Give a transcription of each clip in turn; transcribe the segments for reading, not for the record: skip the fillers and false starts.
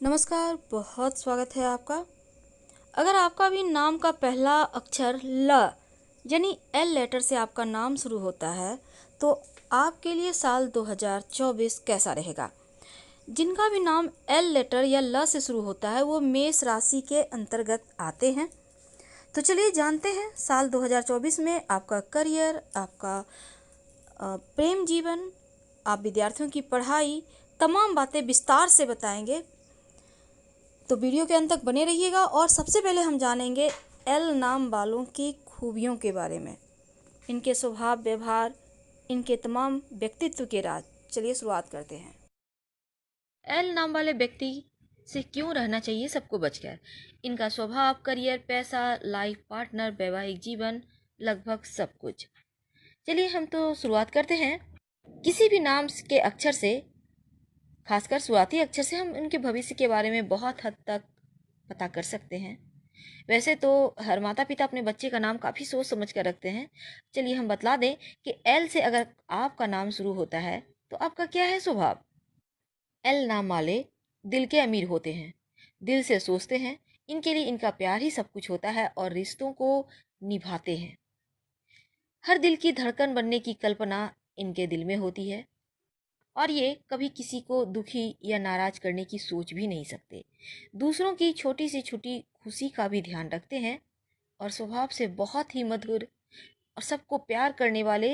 नमस्कार, बहुत स्वागत है आपका। अगर आपका भी नाम का पहला अक्षर ल यानी एल लेटर से आपका नाम शुरू होता है तो आपके लिए साल 2024 कैसा रहेगा। जिनका भी नाम एल लेटर या ल से शुरू होता है वो मेष राशि के अंतर्गत आते हैं। तो चलिए जानते हैं साल 2024 में आपका करियर, आपका प्रेम जीवन, आप विद्यार्थियों की पढ़ाई, तमाम बातें विस्तार से बताएंगे। तो वीडियो के अंत तक बने रहिएगा और सबसे पहले हम जानेंगे एल नाम वालों की खूबियों के बारे में, इनके स्वभाव व्यवहार, इनके तमाम व्यक्तित्व के राज। चलिए शुरुआत करते हैं। एल नाम वाले व्यक्ति से क्यों रहना चाहिए सबको बचकर। इनका स्वभाव, करियर, पैसा, लाइफ पार्टनर, वैवाहिक जीवन, लगभग सब कुछ। चलिए हम तो शुरुआत करते हैं। किसी भी नाम के अक्षर से, खासकर शुरुआती अक्षर से, हम उनके भविष्य के बारे में बहुत हद तक पता कर सकते हैं। वैसे तो हर माता पिता अपने बच्चे का नाम काफ़ी सोच समझ कर रखते हैं। चलिए हम बतला दें कि एल से अगर आपका नाम शुरू होता है तो आपका क्या है स्वभाव। एल नाम वाले दिल के अमीर होते हैं, दिल से सोचते हैं, इनके लिए इनका प्यार ही सब कुछ होता है और रिश्तों को निभाते हैं। हर दिल की धड़कन बनने की कल्पना इनके दिल में होती है और ये कभी किसी को दुखी या नाराज करने की सोच भी नहीं सकते। दूसरों की छोटी से छोटी खुशी का भी ध्यान रखते हैं और स्वभाव से बहुत ही मधुर और सबको प्यार करने वाले,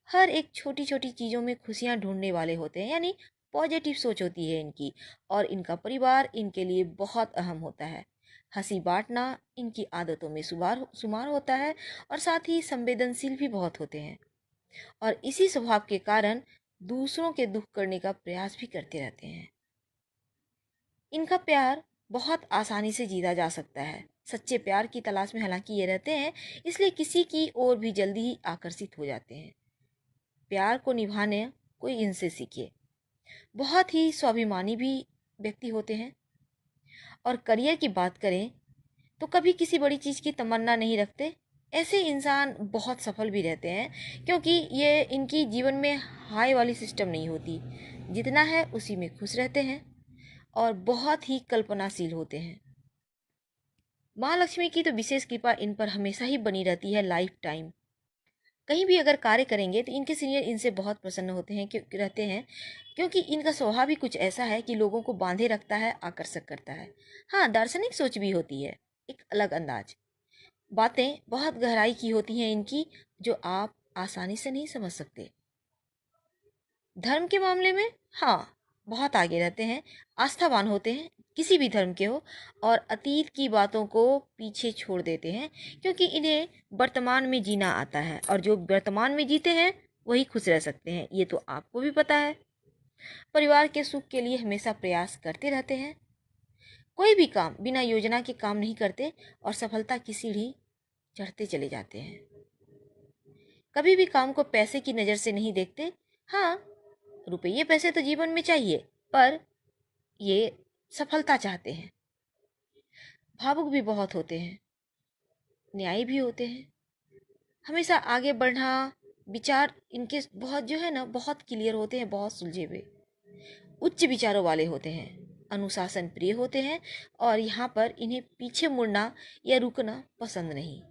हर एक छोटी छोटी चीज़ों में खुशियाँ ढूंढने वाले होते हैं। यानी पॉजिटिव सोच होती है इनकी। और इनका परिवार इनके लिए बहुत अहम होता है। हंसी बांटना इनकी आदतों में शुमार होता है और साथ ही संवेदनशील भी बहुत होते हैं और इसी स्वभाव के कारण दूसरों के दुख करने का प्रयास भी करते रहते हैं। इनका प्यार बहुत आसानी से जीता जा सकता है। सच्चे प्यार की तलाश में हालांकि ये रहते हैं, इसलिए किसी की ओर भी जल्दी ही आकर्षित हो जाते हैं। प्यार को निभाने कोई इनसे सीखे। बहुत ही स्वाभिमानी भी व्यक्ति होते हैं। और करियर की बात करें तो कभी किसी बड़ी चीज़ की तमन्ना नहीं रखते। ऐसे इंसान बहुत सफल भी रहते हैं क्योंकि ये इनकी जीवन में हाई वाली सिस्टम नहीं होती। जितना है उसी में खुश रहते हैं और बहुत ही कल्पनाशील होते हैं। माँ लक्ष्मी की तो विशेष कृपा इन पर हमेशा ही बनी रहती है, लाइफ टाइम। कहीं भी अगर कार्य करेंगे तो इनके सीनियर इनसे बहुत प्रसन्न होते हैं, क्यों रहते हैं, क्योंकि इनका स्वभाव भी कुछ ऐसा है कि लोगों को बांधे रखता है, आकर्षक करता है। हाँ, दार्शनिक सोच भी होती है, एक अलग अंदाज। बातें बहुत गहराई की होती हैं इनकी, जो आप आसानी से नहीं समझ सकते। धर्म के मामले में हाँ, बहुत आगे रहते हैं, आस्थावान होते हैं, किसी भी धर्म के हो, और अतीत की बातों को पीछे छोड़ देते हैं क्योंकि इन्हें वर्तमान में जीना आता है और जो वर्तमान में जीते हैं वही खुश रह सकते हैं। ये तो आपको भी पता है। परिवार के सुख के लिए हमेशा प्रयास करते रहते हैं। कोई भी काम बिना योजना के काम नहीं करते और सफलता की सीढ़ी चढ़ते चले जाते हैं। कभी भी काम को पैसे की नज़र से नहीं देखते। हाँ, रुपये पैसे तो जीवन में चाहिए, पर ये सफलता चाहते हैं। भावुक भी बहुत होते हैं, न्यायी भी होते हैं। हमेशा आगे बढ़ना, विचार इनके बहुत जो है ना, बहुत क्लियर होते हैं, बहुत सुलझे हुए। उच्च विचारों वाले होते हैं, अनुशासन प्रिय होते हैं और यहाँ पर इन्हें पीछे मुड़ना या रुकना पसंद नहीं।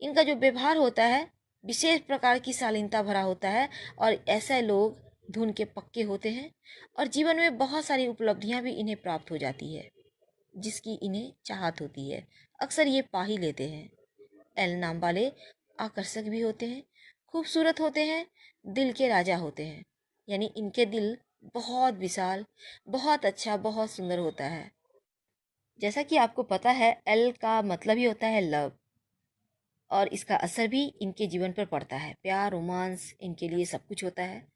इनका जो व्यवहार होता है विशेष प्रकार की शालीनता भरा होता है और ऐसे लोग धुन के पक्के होते हैं और जीवन में बहुत सारी उपलब्धियां भी इन्हें प्राप्त हो जाती है जिसकी इन्हें चाहत होती है। अक्सर ये पा ही लेते हैं। एल नाम वाले आकर्षक भी होते हैं, खूबसूरत होते हैं, दिल के राजा होते हैं। यानी इनके दिल बहुत विशाल, बहुत अच्छा, बहुत सुंदर होता है। जैसा कि आपको पता है एल का मतलब ही होता है लव और इसका असर भी इनके जीवन पर पड़ता है। प्यार, रोमांस इनके लिए सब कुछ होता है।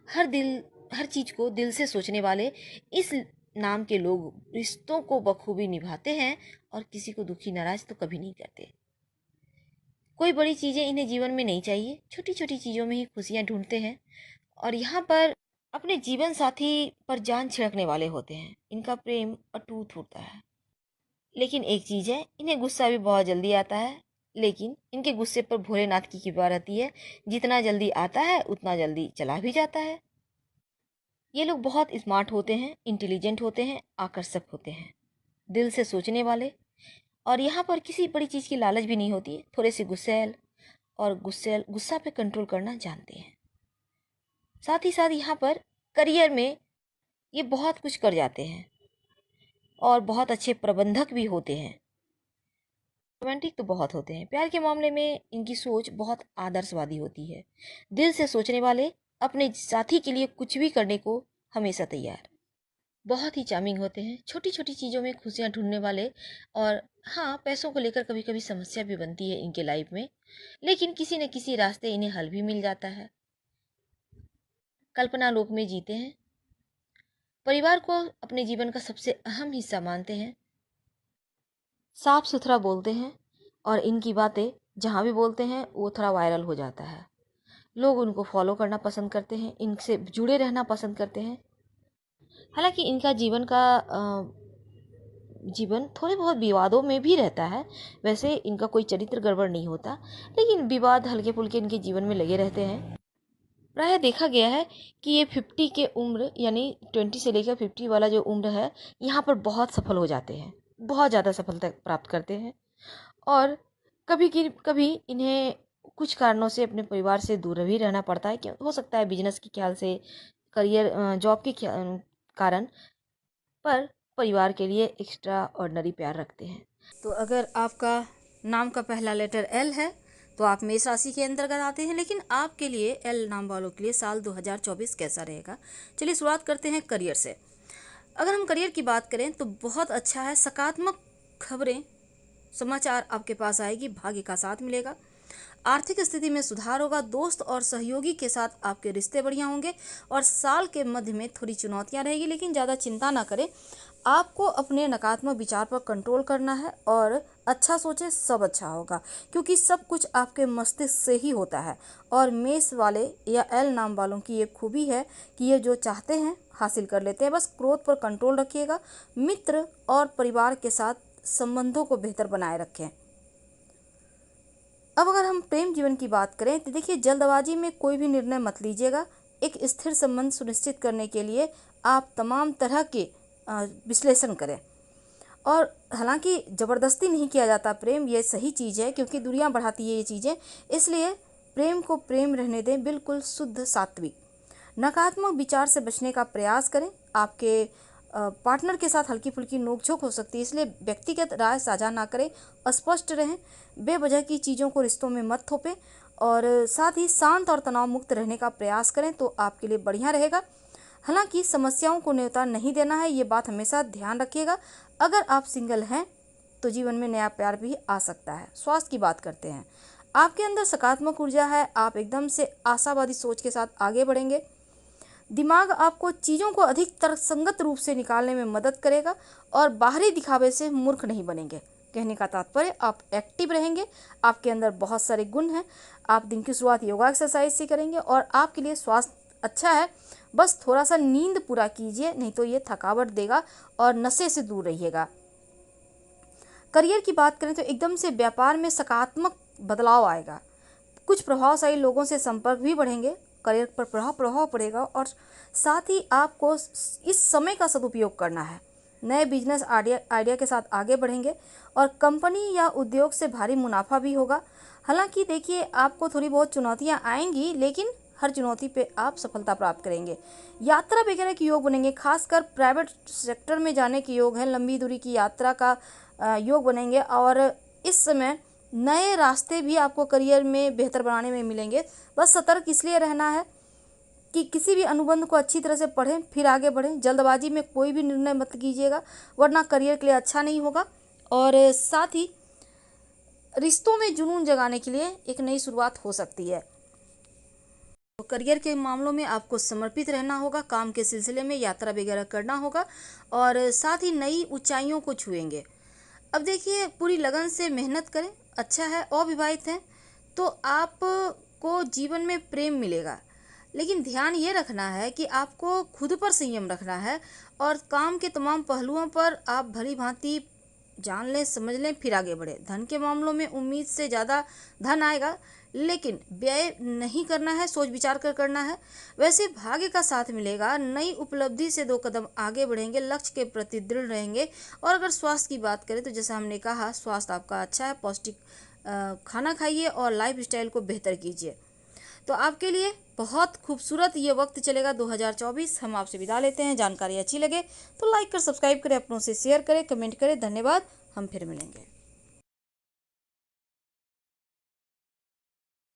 हर चीज़ को दिल से सोचने वाले इस नाम के लोग रिश्तों को बखूबी निभाते हैं और किसी को दुखी नाराज तो कभी नहीं करते। कोई बड़ी चीज़ें इन्हें जीवन में नहीं चाहिए, छोटी छोटी चीज़ों में ही खुशियाँ ढूंढते हैं और यहाँ पर अपने जीवन साथी पर जान छिड़कने वाले होते हैं। इनका प्रेम अटूट होता है। लेकिन एक चीज़ है, इन्हें गुस्सा भी बहुत जल्दी आता है, लेकिन इनके गुस्से पर भोलेनाथ की कृपा रहती है। जितना जल्दी आता है उतना जल्दी चला भी जाता है। ये लोग बहुत स्मार्ट होते हैं, इंटेलिजेंट होते हैं, आकर्षक होते हैं, दिल से सोचने वाले, और यहाँ पर किसी बड़ी चीज़ की लालच भी नहीं होती है। थोड़े से गुस्सैल और गुस्सा पे कंट्रोल करना जानते हैं। साथ ही साथ यहाँ पर करियर में ये बहुत कुछ कर जाते हैं और बहुत अच्छे प्रबंधक भी होते हैं। रोमांटिक तो बहुत होते हैं। प्यार के मामले में इनकी सोच बहुत आदर्शवादी होती है, दिल से सोचने वाले, अपने साथी के लिए कुछ भी करने को हमेशा तैयार। बहुत ही चार्मिंग होते हैं, छोटी छोटी चीज़ों में खुशियाँ ढूंढने वाले। और हाँ, पैसों को लेकर कभी कभी समस्या भी बनती है इनके लाइफ में, लेकिन किसी न किसी रास्ते इन्हें हल भी मिल जाता है। कल्पना लोक में जीते हैं, परिवार को अपने जीवन का सबसे अहम हिस्सा मानते हैं, साफ सुथरा बोलते हैं, और इनकी बातें जहाँ भी बोलते हैं वो थोड़ा वायरल हो जाता है। लोग उनको फॉलो करना पसंद करते हैं, इनसे जुड़े रहना पसंद करते हैं। हालांकि इनका जीवन थोड़े बहुत विवादों में भी रहता है। वैसे इनका कोई चरित्र गड़बड़ नहीं होता, लेकिन विवाद हल्के फुल्के इनके जीवन में लगे रहते हैं। प्रायः देखा गया है कि ये 50 के उम्र, यानी 20 से लेकर 50 वाला जो उम्र है, यहाँ पर बहुत सफल हो जाते हैं, बहुत ज़्यादा सफलता प्राप्त करते हैं। और कभी इन्हें कुछ कारणों से अपने परिवार से दूर भी रहना पड़ता है। हो सकता है बिजनेस के ख्याल से, करियर, जॉब के कारण, पर परिवार के लिए एक्स्ट्रा ऑर्डिनरी प्यार रखते हैं। तो अगर आपका नाम का पहला लेटर एल है तो आप मेष राशि के अंतर्गत आते हैं। लेकिन आपके लिए एल नाम वालों के लिए साल 2024 कैसा रहेगा, चलिए शुरुआत करते हैं करियर से। अगर हम करियर की बात करें तो बहुत अच्छा है। सकारात्मक खबरें, समाचार आपके पास आएगी, भाग्य का साथ मिलेगा, आर्थिक स्थिति में सुधार होगा, दोस्त और सहयोगी के साथ आपके रिश्ते बढ़िया होंगे। और साल के मध्य में थोड़ी चुनौतियां रहेगी, लेकिन ज़्यादा चिंता ना करें। आपको अपने नकारात्मक विचार पर कंट्रोल करना है और अच्छा सोचें, सब अच्छा होगा, क्योंकि सब कुछ आपके मस्तिष्क से ही होता है। और मेष वाले या एल नाम वालों की ये खूबी है कि ये जो चाहते हैं हासिल कर लेते हैं। बस क्रोध पर कंट्रोल रखिएगा, मित्र और परिवार के साथ संबंधों को बेहतर बनाए रखें। अब अगर हम प्रेम जीवन की बात करें तो देखिए, जल्दबाजी में कोई भी निर्णय मत लीजिएगा। एक स्थिर संबंध सुनिश्चित करने के लिए आप तमाम तरह के विश्लेषण करें। और हालांकि ज़बरदस्ती नहीं किया जाता प्रेम, ये सही चीज़ है, क्योंकि दुनिया बढ़ाती है ये चीज़ें। इसलिए प्रेम को प्रेम रहने दें, बिल्कुल शुद्ध सात्विक। नकारात्मक विचार से बचने का प्रयास करें। आपके पार्टनर के साथ हल्की फुल्की नोकझोंक हो सकती है, इसलिए व्यक्तिगत राय साझा ना करें, अस्पष्ट रहें, बेवजह की चीज़ों को रिश्तों में मत थोपें, और साथ ही शांत और तनाव मुक्त रहने का प्रयास करें तो आपके लिए बढ़िया रहेगा। हालांकि समस्याओं को न्योता नहीं देना है, ये बात हमेशा ध्यान रखिएगा। अगर आप सिंगल हैं तो जीवन में नया प्यार भी आ सकता है। स्वास्थ्य की बात करते हैं, आपके अंदर सकारात्मक ऊर्जा है, आप एकदम से आशावादी सोच के साथ आगे बढ़ेंगे। दिमाग आपको चीज़ों को अधिक तर्कसंगत रूप से निकालने में मदद करेगा और बाहरी दिखावे से मूर्ख नहीं बनेंगे। कहने का तात्पर्य, आप एक्टिव रहेंगे, आपके अंदर बहुत सारे गुण हैं। आप दिन की शुरुआत योगा एक्सरसाइज से करेंगे और आपके लिए स्वास्थ्य अच्छा है। बस थोड़ा सा नींद पूरा कीजिए, नहीं तो ये थकावट देगा, और नशे से दूर रहिएगा। करियर की बात करें तो एकदम से व्यापार में सकारात्मक बदलाव आएगा, कुछ प्रभावशाली लोगों से संपर्क भी बढ़ेंगे, करियर पर प्रभाव पड़ेगा। और साथ ही आपको इस समय का सदुपयोग करना है, नए बिजनेस आइडिया के साथ आगे बढ़ेंगे और कंपनी या उद्योग से भारी मुनाफा भी होगा। हालांकि देखिए, आपको थोड़ी बहुत चुनौतियां आएंगी, लेकिन हर चुनौती पे आप सफलता प्राप्त करेंगे। यात्रा वगैरह के योग बनेंगे, खासकर प्राइवेट सेक्टर में जाने के योग है, लंबी दूरी की यात्रा का योग बनेंगे। और इस समय नए रास्ते भी आपको करियर में बेहतर बनाने में मिलेंगे। बस सतर्क इसलिए रहना है कि किसी भी अनुबंध को अच्छी तरह से पढ़ें फिर आगे बढ़ें। जल्दबाजी में कोई भी निर्णय मत कीजिएगा, वरना करियर के लिए अच्छा नहीं होगा। और साथ ही रिश्तों में जुनून जगाने के लिए एक नई शुरुआत हो सकती है। तो करियर के मामलों में आपको समर्पित रहना होगा, काम के सिलसिले में यात्रा वगैरह करना होगा, और साथ ही नई ऊंचाइयों को छुएंगे। अब देखिए, पूरी लगन से मेहनत करें, अच्छा है। अविवाहित हैं तो आपको जीवन में प्रेम मिलेगा, लेकिन ध्यान ये रखना है कि आपको खुद पर संयम रखना है और काम के तमाम पहलुओं पर आप भली भांति जान लें, समझ लें, फिर आगे बढ़े। धन के मामलों में उम्मीद से ज़्यादा धन आएगा, लेकिन व्यय नहीं करना है, सोच विचार कर करना है। वैसे भाग्य का साथ मिलेगा, नई उपलब्धि से 2 कदम आगे बढ़ेंगे, लक्ष्य के प्रति दृढ़ रहेंगे। और अगर स्वास्थ्य की बात करें तो जैसा हमने कहा, स्वास्थ्य आपका अच्छा है, पौष्टिक खाना खाइए और लाइफ स्टाइल को बेहतर कीजिए। तो आपके लिए बहुत खूबसूरत ये वक्त चलेगा 2024। हम आपसे विदा लेते हैं। जानकारी अच्छी लगे तो लाइक कर सब्सक्राइब करें, अपनों से शेयर करें, कमेंट करें। धन्यवाद। हम फिर मिलेंगे।